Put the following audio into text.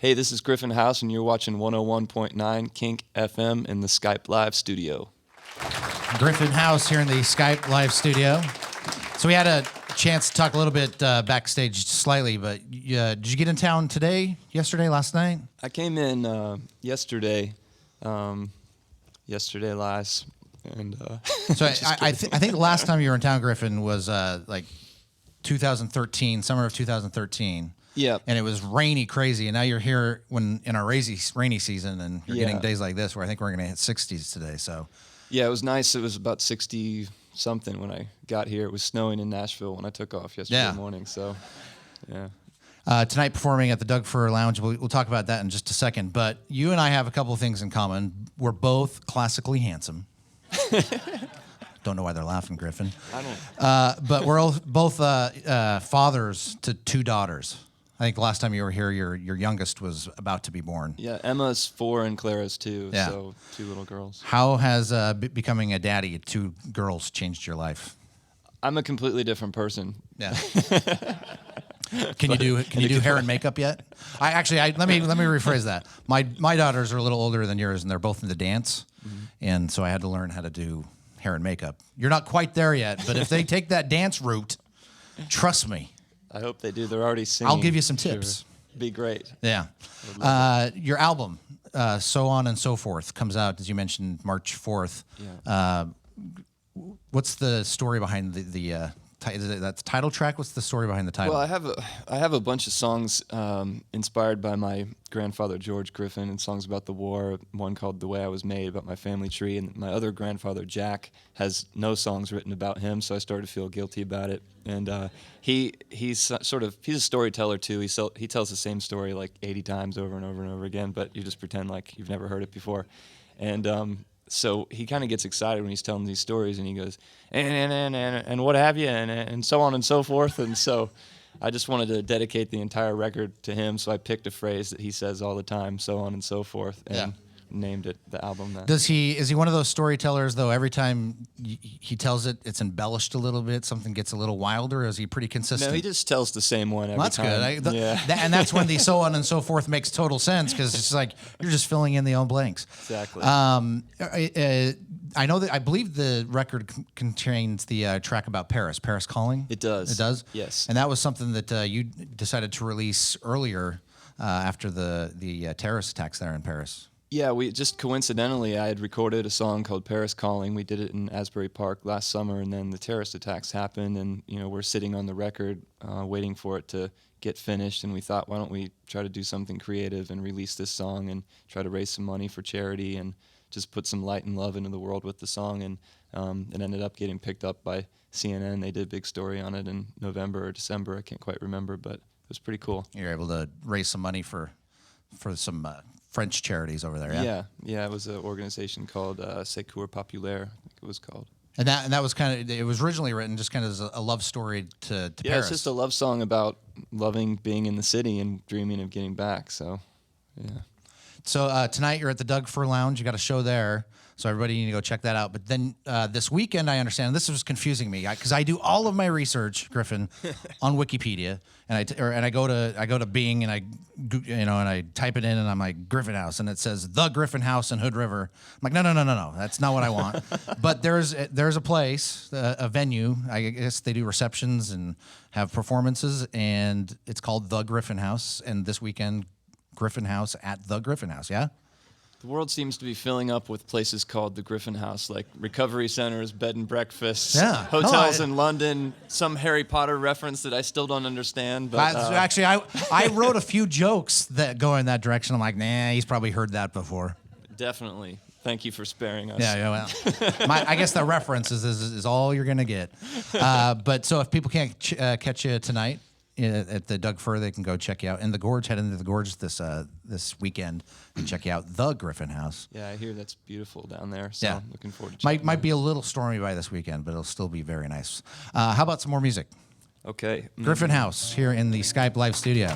Hey, this is Griffin House, and you're watching 101.9 KINK FM in the Skype Live studio. Griffin House here in the Skype Live studio. So we had a chance to talk a little bit backstage slightly, but did you get in town today, yesterday, last night? I came in yesterday last, and so I think the last time you were in town, Griffin, was like 2013, summer of 2013. Yeah. And it was rainy, crazy, and now you're here in our rainy season, and you're getting days like this where I think we're going to hit 60s today. So. Yeah, it was nice. It was about 60-something when I got here. It was snowing in Nashville when I took off yesterday morning, so, yeah. Tonight performing at the Doug Fir Lounge. We'll talk about that in just a second. But you and I have a couple of things in common. We're both classically handsome. Don't know why they're laughing, Griffin. I don't. But we're both fathers to two daughters. I think the last time you were here, your youngest was about to be born. Yeah, Emma's 4 and Clara's 2, yeah. So 2 little girls. How has becoming a daddy of 2 girls changed your life? I'm a completely different person. Yeah. Can you do hair and makeup yet? Let me rephrase that. My daughters are a little older than yours, and they're both into dance, and so I had to learn how to do hair and makeup. You're not quite there yet, but if they take that dance route, trust me. I hope they do. They're already singing. I'll give you some tips. Sure. Be great. Yeah. Your album, So On and So Forth, comes out, as you mentioned, March 4th. Yeah. What's the story behind the is it that title track? What's the story behind the title? Well, I have a bunch of songs inspired by my grandfather, George Griffin, and songs about the war. One called The Way I Was Made, about my family tree. And my other grandfather, Jack, has no songs written about him, so I started to feel guilty about it. And he's a storyteller, too. He tells the same story like 80 times over and over and over again, but you just pretend like you've never heard it before. And so he kind of gets excited when he's telling these stories, and he goes, and what have you, and so on and so forth. And so I just wanted to dedicate the entire record to him, so I picked a phrase that he says all the time, so on and so forth, and named it the album that. Is he one of those storytellers, though, every time he tells it, it's embellished a little bit, something gets a little wilder, or is he pretty consistent? No, he just tells the same one every time. That's good. And that's when the so on and so forth makes total sense, because it's like you're just filling in the own blanks. Exactly. I believe the record contains the track about Paris Calling. It does. It does? Yes. And that was something that you decided to release earlier after the terrorist attacks there in Paris. Yeah, we just coincidentally, I had recorded a song called Paris Calling. We did it in Asbury Park last summer, and then the terrorist attacks happened, and we're sitting on the record waiting for it to get finished, and we thought, why don't we try to do something creative and release this song and try to raise some money for charity and just put some light and love into the world with the song. And it ended up getting picked up by CNN. They did a big story on it in November or December. I can't quite remember, but it was pretty cool. You're able to raise some money for some French charities over there, yeah? Yeah, it was an organization called Secours Populaire, I think it was called. And that was it was originally written just kind of as a love story to Paris. Yeah, it's just a love song about loving being in the city and dreaming of getting back, so, yeah. So tonight you're at the Doug Fir Lounge. You got a show there, so everybody need to go check that out. But then this weekend, I understand, this was confusing me because I do all of my research, Griffin, on Wikipedia, and I go to Bing and I type it in and I'm like Griffin House, and it says the Griffin House in Hood River. I'm like, no, that's not what I want. But there's a place, a venue. I guess they do receptions and have performances, and it's called the Griffin House. And this weekend, Griffin House at the Griffin House, yeah? The world seems to be filling up with places called the Griffin House, like recovery centers, bed and breakfasts, hotels in London, some Harry Potter reference that I still don't understand. But actually, I wrote a few jokes that go in that direction. I'm like, nah, he's probably heard that before. Definitely. Thank you for sparing us. Yeah, well, I guess the reference is all you're going to get. But so if people can't catch you tonight at the Doug Fir, they can go check you out in the Gorge. Head into the Gorge this weekend and check you out the Griffin House. Yeah, I hear that's beautiful down there. So yeah, looking forward to checking might be a little stormy by this weekend, but it'll still be very nice. How about some more music? Okay. Griffin House here in the Skype Live studio.